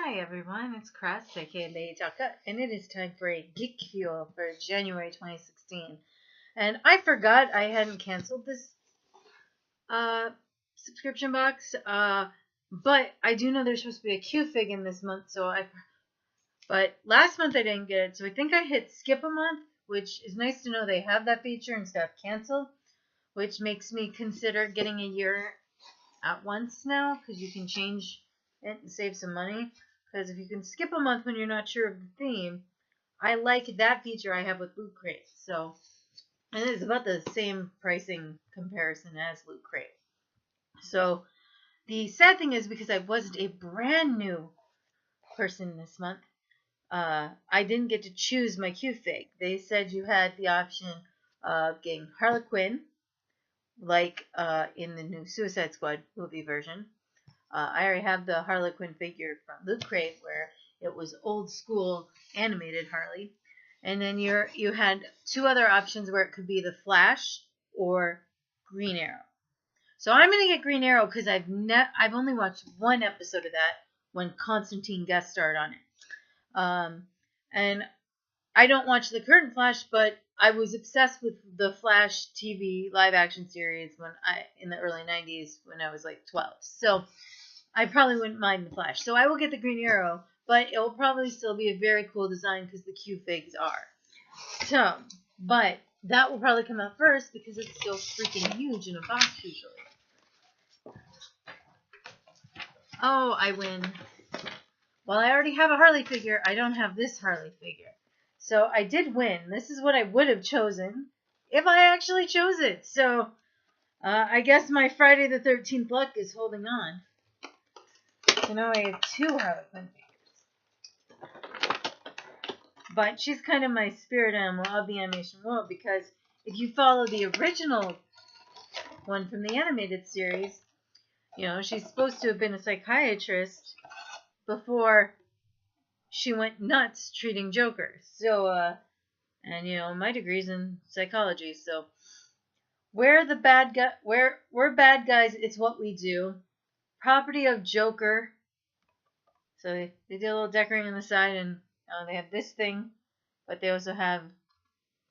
Hi everyone, it's Crest, aka Lady Taka, and it is time for a Geekfuel for January 2016. And I forgot I hadn't canceled this uh, subscription box, but I do know there's supposed to be a Q-Fig in this month, but last month I didn't get it, so I think I hit skip a month, which is nice to know they have that feature instead of cancel, which makes me consider getting a year at once now, because you can change it and save some money. Because if you can skip a month when you're not sure of the theme, I like that feature I have with Loot Crate. So, and it's about the same pricing comparison as Loot Crate. So, the sad thing is because I wasn't a brand new person this month, I didn't get to choose my Q-Fig. They said you had the option of getting Harley Quinn, like in the new Suicide Squad movie version. I already have the Harley Quinn figure from Loot Crate, where it was old school animated Harley. And then you had two other options where it could be the Flash or Green Arrow. So I'm gonna get Green Arrow because I've only watched one episode of that when Constantine guest starred on it. And I don't watch the current Flash, but I was obsessed with the Flash TV live action series in the early 90s when I was like 12. So I probably wouldn't mind the Flash. So I will get the Green Arrow, but it will probably still be a very cool design because the Q-Figs are. So, but that will probably come out first because it's still freaking huge in a box usually. Oh, I win. Well, I already have a Harley figure. I don't have this Harley figure. So I did win. This is what I would have chosen if I actually chose it. So I guess my Friday the 13th luck is holding on. So now I have two Harley Quinn figures. But she's kind of my spirit animal of the animation world because if you follow the original one from the animated series, you know, she's supposed to have been a psychiatrist before she went nuts treating Joker. So, and you know, my degree's in psychology, so we're bad guys, it's what we do. Property of Joker. So they did a little decorating on the side, and they have this thing, but they also have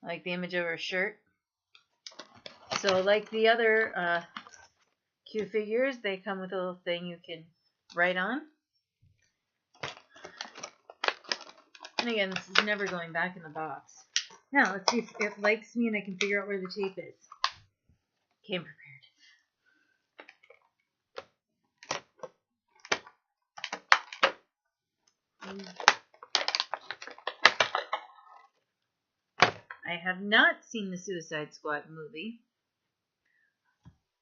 like the image of her shirt. So like the other Q figures, they come with a little thing you can write on. And again, this is never going back in the box. Now, let's see if it likes me and I can figure out where the tape is. Came prepared. I have not seen the Suicide Squad movie,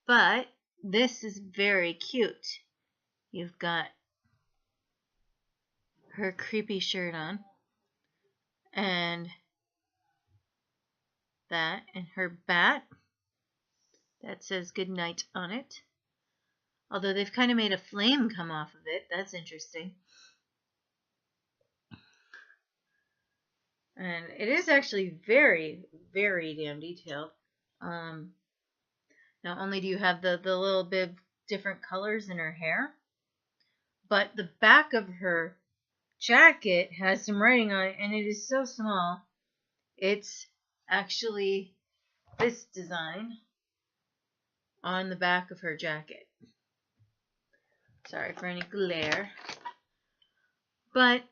but this is very cute. You've got her creepy shirt on, and that, and her bat that says goodnight on it. Although they've kind of made a flame come off of it. That's interesting. And it is actually very, very damn detailed. Not only do you have the little bit different colors in her hair, but the back of her jacket has some writing on it, and it is so small. It's actually this design on the back of her jacket. Sorry for any glare. But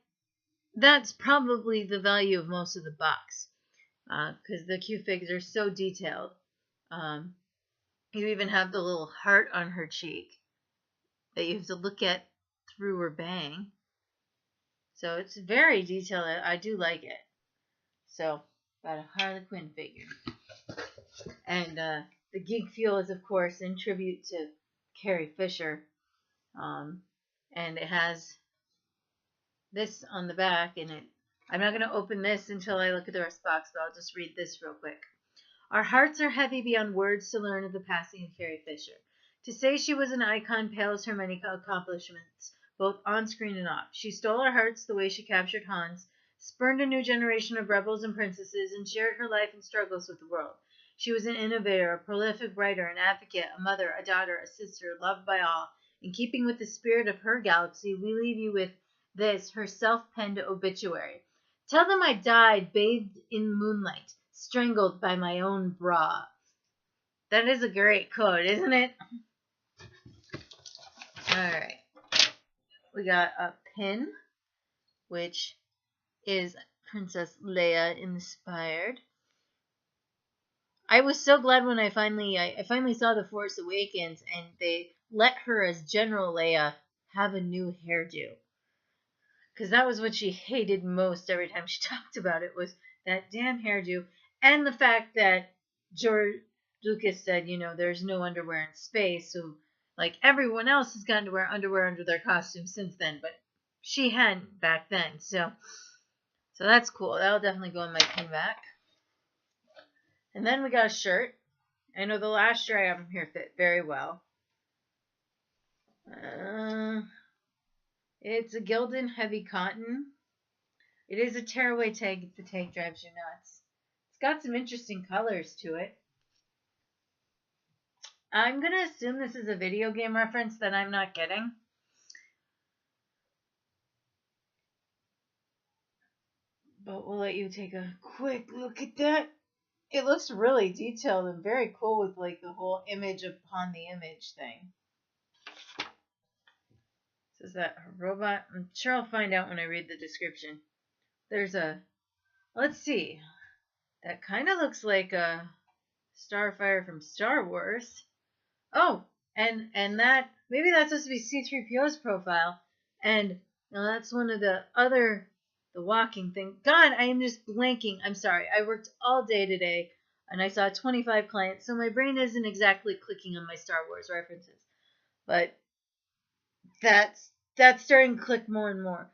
that's probably the value of most of the box, because the Q-Figs are so detailed. You even have the little heart on her cheek that you have to look at through her bang. So it's very detailed. I do like it. So, got a Harley Quinn figure. And the Geekfuel is, of course, in tribute to Carrie Fisher. And it has this on the back, and I'm not going to open this until I look at the rest of the box, but I'll just read this real quick. Our hearts are heavy beyond words to learn of the passing of Carrie Fisher. To say she was an icon pales her many accomplishments, both on screen and off. She stole our hearts the way she captured Hans, spurned a new generation of rebels and princesses, and shared her life and struggles with the world. She was an innovator, a prolific writer, an advocate, a mother, a daughter, a sister, loved by all. In keeping with the spirit of her galaxy, we leave you with this, her self-penned obituary. Tell them I died bathed in moonlight, strangled by my own bra. That is a great quote, isn't it? Alright. We got a pin, which is Princess Leia inspired. I was so glad when I finally saw The Force Awakens and they let her as General Leia have a new hairdo. Because that was what she hated most every time she talked about it, was that damn hairdo. And the fact that George Lucas said, there's no underwear in space. So, like, everyone else has gotten to wear underwear under their costumes since then. But she hadn't back then. So that's cool. That'll definitely go in my pin back. And then we got a shirt. I know the last year I have them here fit very well. It's a Gildan heavy cotton. It is a tearaway tag if the tag drives you nuts. It's got some interesting colors to it. I'm going to assume this is a video game reference that I'm not getting. But we'll let you take a quick look at that. It looks really detailed and very cool with like the whole image upon the image thing. So is that a robot? I'm sure I'll find out when I read the description. There's a, let's see. That kind of looks like a Starfire from Star Wars. Oh, and that, maybe that's supposed to be C-3PO's profile. And now that's one of the walking thing. God, I am just blanking. I'm sorry. I worked all day today, and I saw 25 clients, so my brain isn't exactly clicking on my Star Wars references. But that's starting to click more and more.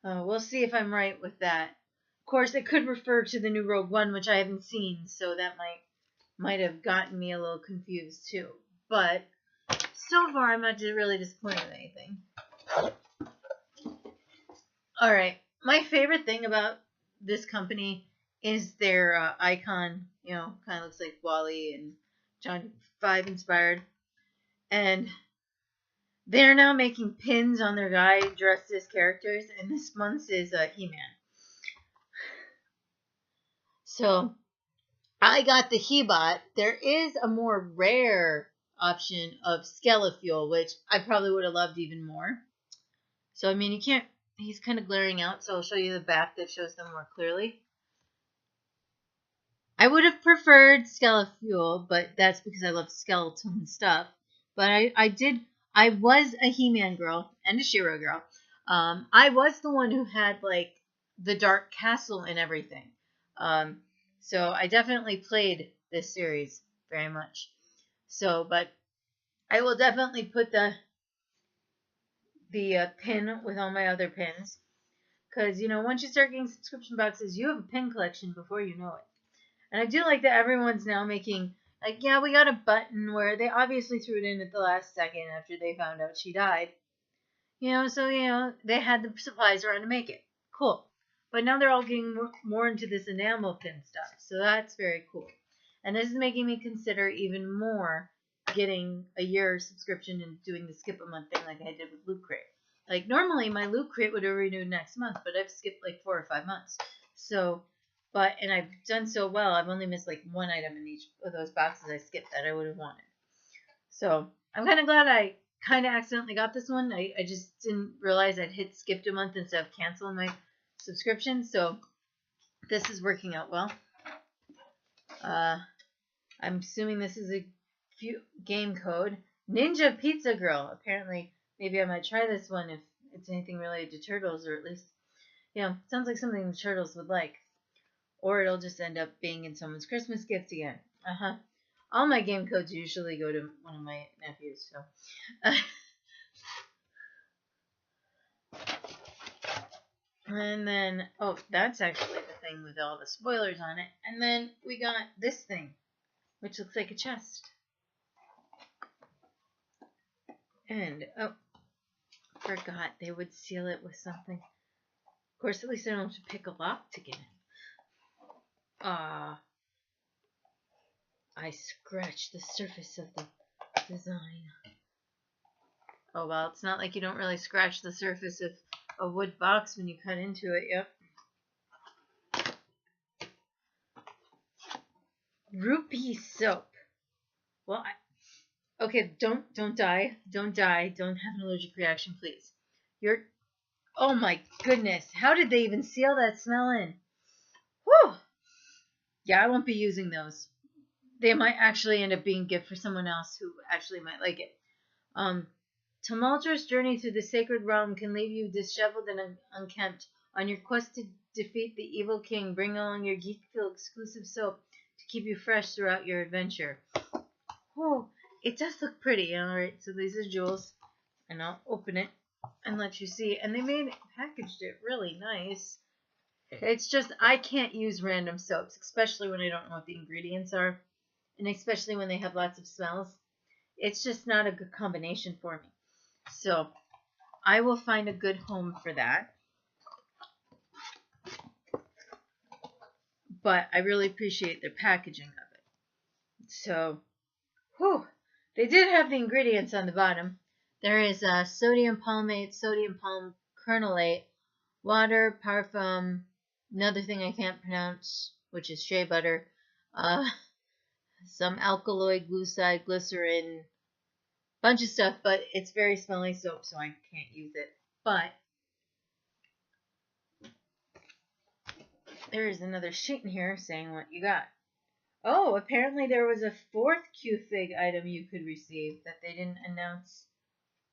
We'll see if I'm right with that. Of course, it could refer to the new Rogue One, which I haven't seen, so that might have gotten me a little confused too. But so far, I'm not really disappointed with anything. All right, my favorite thing about this company is their icon. Kind of looks like Wally and John 5 inspired, and they're now making pins on their guy dressed as characters, and this month's is He-Man. So I got the He-Bot. There is a more rare option of Skelefuel, which I probably would have loved even more. So, I mean, you can't, he's kind of glaring out, so I'll show you the back that shows them more clearly. I would have preferred Skelefuel, but that's because I love skeleton stuff. But I was a He-Man girl and a She-Ra girl. I was the one who had, like, the Dark Castle and everything. So I definitely played this series very much. So, but I will definitely put the pin with all my other pins. Because, once you start getting subscription boxes, you have a pin collection before you know it. And I do like that everyone's now making, like, yeah, we got a button where they obviously threw it in at the last second after they found out she died. So, they had the supplies around to make it. Cool. But now they're all getting more into this enamel pin stuff. So that's very cool. And this is making me consider even more getting a year subscription and doing the skip a month thing like I did with Loot Crate. Like, normally my Loot Crate would have renewed next month, but I've skipped like 4 or 5 months. So, and I've done so well, I've only missed like one item in each of those boxes I skipped that I would have wanted. So, I'm kind of glad I kind of accidentally got this one. I just didn't realize I'd hit skipped a month instead of canceling my subscription. So, this is working out well. I'm assuming this is a game code. Ninja Pizza Girl. Apparently, maybe I might try this one if it's anything related to turtles, or at least, sounds like something the turtles would like. Or it'll just end up being in someone's Christmas gift again. All my game codes usually go to one of my nephews, so. And then, oh, that's actually the thing with all the spoilers on it. And then we got this thing, which looks like a chest. And, oh, forgot they would seal it with something. Of course, at least I don't have to pick a lock to get in. I scratched the surface of the design. Oh, well, it's not like you don't really scratch the surface of a wood box when you cut into it. Yep. Rupee soap. Well, okay, don't die. Don't die. Don't have an allergic reaction, please. Oh my goodness. How did they even seal that smell in? Whew. Yeah, I won't be using those. They might actually end up being a gift for someone else who actually might like it. Tumultuous journey through the sacred realm can leave you disheveled and unkempt. On your quest to defeat the evil king, bring along your Geekfuel exclusive soap to keep you fresh throughout your adventure. Oh, it does look pretty. Alright, so these are jewels. And I'll open it and let you see. And they packaged it really nice. It's just, I can't use random soaps, especially when I don't know what the ingredients are. And especially when they have lots of smells. It's just not a good combination for me. So, I will find a good home for that. But I really appreciate their packaging of it. So, whew, they did have the ingredients on the bottom. There is sodium palmate, sodium palmkernelate, water, parfum, another thing I can't pronounce, which is shea butter, some alkaloid, glucide, glycerin, bunch of stuff, but it's very smelly soap, so I can't use it. But there is another sheet in here saying what you got. Oh, apparently there was a fourth Q-Fig item you could receive that they didn't announce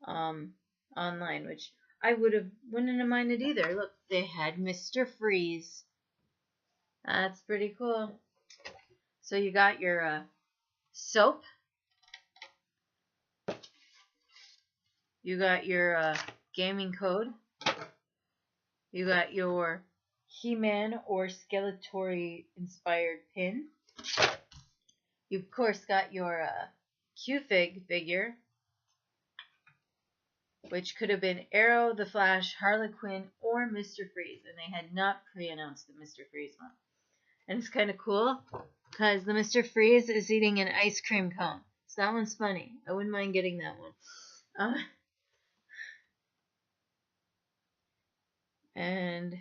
online, which I wouldn't have minded either. Look, they had Mr. Freeze. That's pretty cool. So you got your soap. You got your gaming code. You got your He-Man or Skeletor inspired pin. You of course got your Q-Fig figure, which could have been Arrow, the Flash, Harley Quinn, or Mr. Freeze, and they had not pre-announced the Mr. Freeze one. And it's kind of cool because the Mr. Freeze is eating an ice cream cone. So that one's funny. I wouldn't mind getting that one. And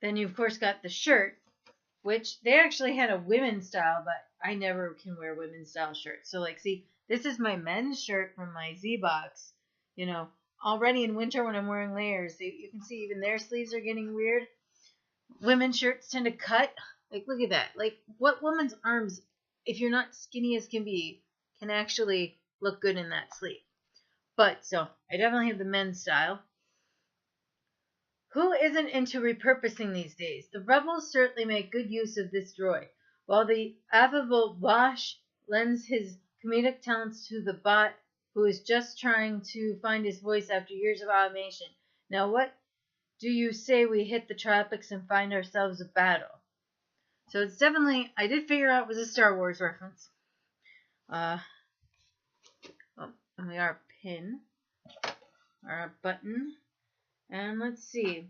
then you of course got the shirt, which they actually had a women's style, but I never can wear women's style shirts. So like, see, this is my men's shirt from my Z-Box. You know, already in winter when I'm wearing layers, you can see even their sleeves are getting weird. Women's shirts tend to cut. Like, look at that. Like, what woman's arms, if you're not skinny as can be, can actually look good in that sleeve? But, so, I definitely have the men's style. Who isn't into repurposing these days? The rebels certainly make good use of this droid. While the affable Bosch lends his comedic talents to the bot who is just trying to find his voice after years of automation. Now what do you say we hit the tropics and find ourselves a battle? So it's definitely, I did figure out it was a Star Wars reference. And we got our pin, our button. And let's see.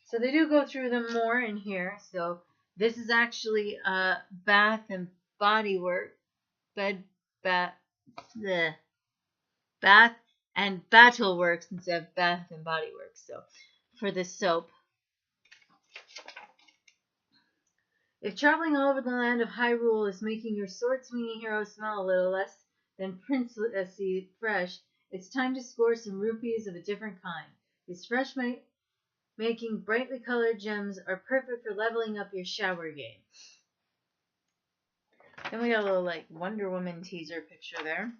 So they do go through them more in here. So this is actually Bath and Body Work. Bath and Battle Works instead of Bath and Body Works. So for this soap. If traveling all over the land of Hyrule is making your sword-swinging hero smell a little less than princessy fresh, it's time to score some rupees of a different kind. These fresh-making, brightly colored gems are perfect for leveling up your shower game. Then we got a little like Wonder Woman teaser picture there.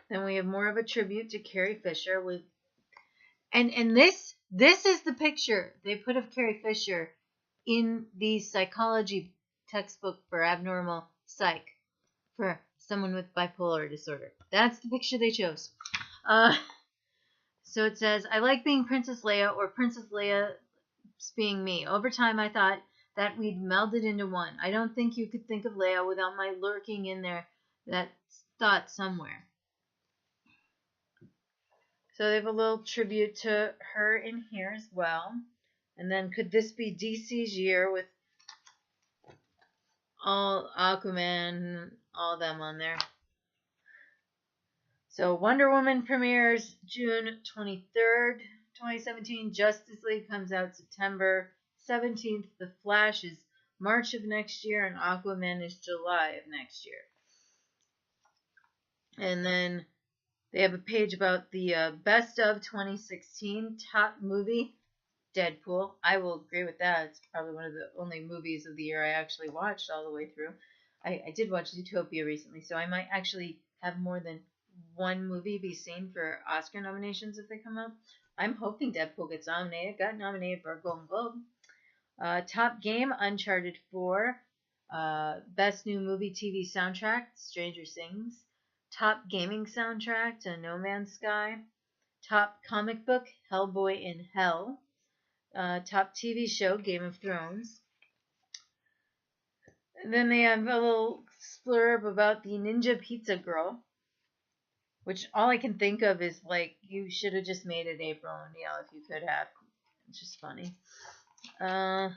Then we have more of a tribute to Carrie Fisher with, and this is the picture they put of Carrie Fisher in the psychology textbook for abnormal psych for someone with bipolar disorder. That's the picture they chose. So it says, I like being Princess Leia, or Princess Leia being me. Over time, I thought that we'd melded into one. I don't think you could think of Leia without my lurking in there that thought somewhere. So they have a little tribute to her in here as well. And then could this be DC's year with all Aquaman, all them on there? So Wonder Woman premieres June 23rd, 2017. Justice League comes out September 17th. The Flash is March of next year, and Aquaman is July of next year. And then they have a page about the best of 2016 top movie, Deadpool. I will agree with that. It's probably one of the only movies of the year I actually watched all the way through. I did watch Zootopia recently, so I might actually have more than one movie be seen for Oscar nominations if they come out. I'm hoping Deadpool gets nominated. Got nominated for a Golden Globe. Top Game, Uncharted 4. Best New Movie TV Soundtrack, Stranger Things. Top Gaming Soundtrack to No Man's Sky. Top Comic Book, Hellboy in Hell. Top TV Show, Game of Thrones. And then they have a little splurb about the Ninja Pizza Girl, which all I can think of is like, you should have just made it April O'Neil if you could have. It's just funny. My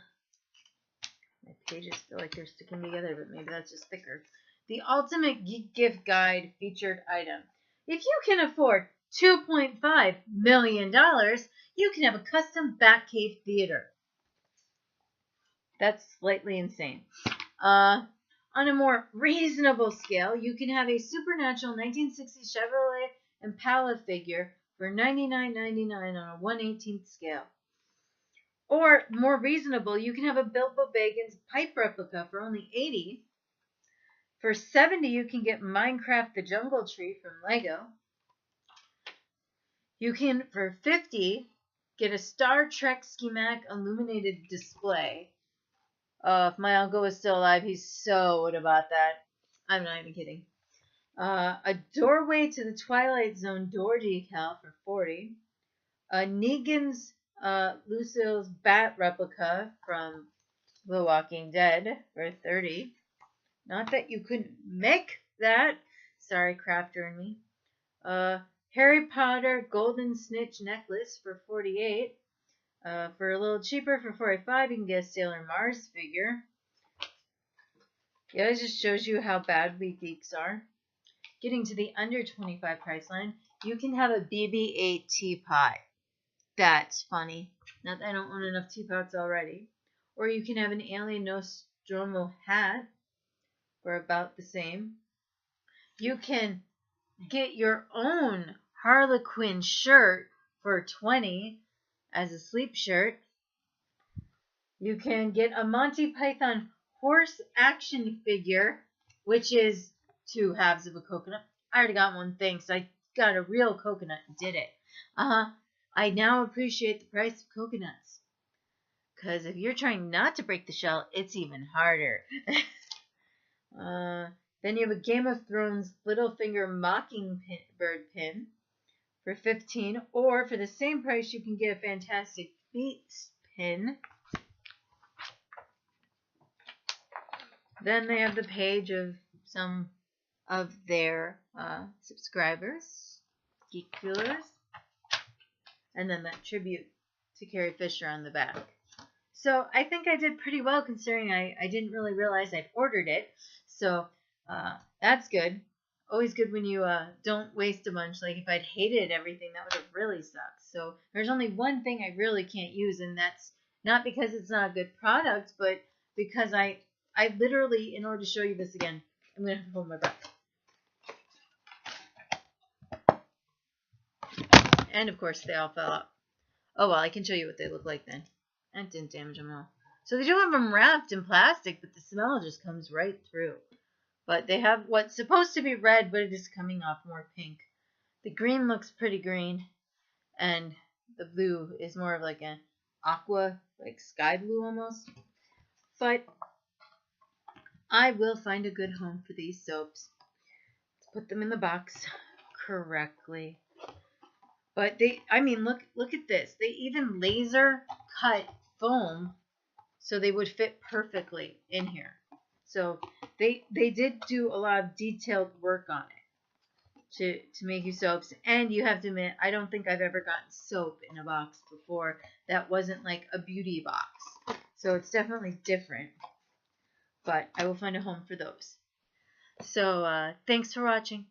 pages feel like they're sticking together, but maybe that's just thicker. The Ultimate Geek Gift Guide featured item. If you can afford $2.5 million, you can have a custom Batcave theater. That's slightly insane. On a more reasonable scale, you can have a supernatural 1960 Chevrolet Impala figure for $99.99 on a 1/18th scale. Or, more reasonable, you can have a Bilbo Baggins pipe replica for only $80. For $70, you can get Minecraft the Jungle Tree from Lego. You can, for $50, get a Star Trek schematic illuminated display. If my uncle was still alive, he so would have bought that. I'm not even kidding. A Doorway to the Twilight Zone door decal for $40. A Negan's Lucille's bat replica from The Walking Dead for $30. Not that you couldn't make that. Sorry, Crafter and me. Harry Potter Golden Snitch necklace for $48. For a little cheaper, for $45, you can get a Sailor Mars figure. Yeah, it just shows you how bad we geeks are. Getting to the under $25 price line, you can have a BB-8 teapot. That's funny. Not that I don't own enough teapots already. Or you can have an Alien Nostromo hat for about the same. You can get your own Harley Quinn shirt for $20 as a sleep shirt. You can get a Monty Python horse action figure, which is 2 halves of a coconut. I already got one thing, so I got a real coconut and did it. I now appreciate the price of coconuts. Because if you're trying not to break the shell, it's even harder. Then you have a Game of Thrones Littlefinger Mockingbird pin for $15. Or for the same price, you can get a Fantastic Beasts pin. Then they have the page of some of their subscribers, Geekfuelers, and then that tribute to Carrie Fisher on the back. So I think I did pretty well considering I didn't really realize I'd ordered it. So that's good. Always good when you don't waste a bunch. Like if I'd hated everything, that would have really sucked. So there's only one thing I really can't use, and that's not because it's not a good product, but because I literally, in order to show you this again, I'm going to have to hold my breath. And of course, they all fell out. Oh well, I can show you what they look like then. That didn't damage them all. So they do have them wrapped in plastic, but the smell just comes right through. But they have what's supposed to be red, but it is coming off more pink. The green looks pretty green, and the blue is more of like an aqua, like sky blue almost. But I will find a good home for these soaps. Let's put them in the box correctly. But look at this. They even laser cut foam so they would fit perfectly in here. So they did do a lot of detailed work on it to make you soaps. And you have to admit, I don't think I've ever gotten soap in a box before that wasn't like a beauty box. So it's definitely different. But I will find a home for those. So thanks for watching.